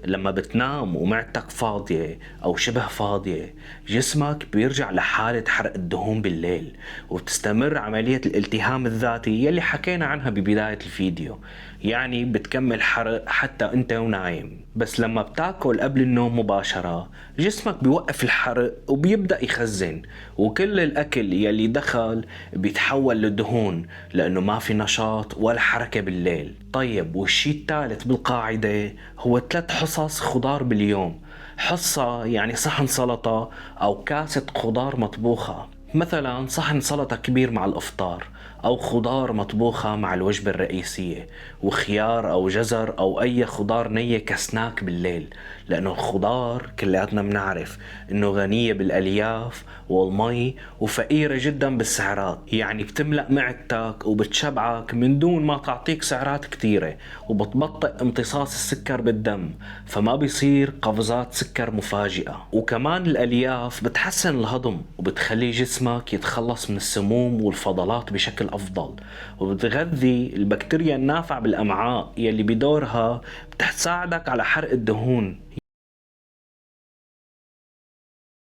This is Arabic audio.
لما بتنام ومعدتك فاضية أو شبه فاضية، جسمك بيرجع لحالة حرق الدهون بالليل، وبتستمر عملية الالتهام الذاتي يلي حكينا عنها ببداية الفيديو. يعني بتكمل حرق حتى انت ونايم. بس لما بتاكل قبل النوم مباشرة، جسمك بيوقف الحرق وبيبدأ يخزن، وكل الأكل يلي دخل بيتحول لدهون لأنه ما في نشاط ولا حركة بالليل. طيب والشي الثالث بالقاعدة هو 3 حصص خضار باليوم. حصة يعني صحن سلطة أو كاسة خضار مطبوخة، مثلا صحن سلطة كبير مع الإفطار، أو خضار مطبوخة مع الوجبة الرئيسية، وخيار أو جزر أو أي خضار نية كسناك بالليل. لأنه الخضار كلياتنا بنعرف إنه غنية بالألياف والمي وفقيرة جدا بالسعرات، يعني بتملأ معدتك وبتشبعك من دون ما تعطيك سعرات كتيرة، وبتبطئ امتصاص السكر بالدم، فما بيصير قفزات سكر مفاجئة. وكمان الألياف بتحسن الهضم وبتخلي جسمك يتخلص من السموم والفضلات بشكل أفضل، وبتغذي البكتيريا النافعة بالأمعاء يلي بدورها بتساعدك على حرق الدهون.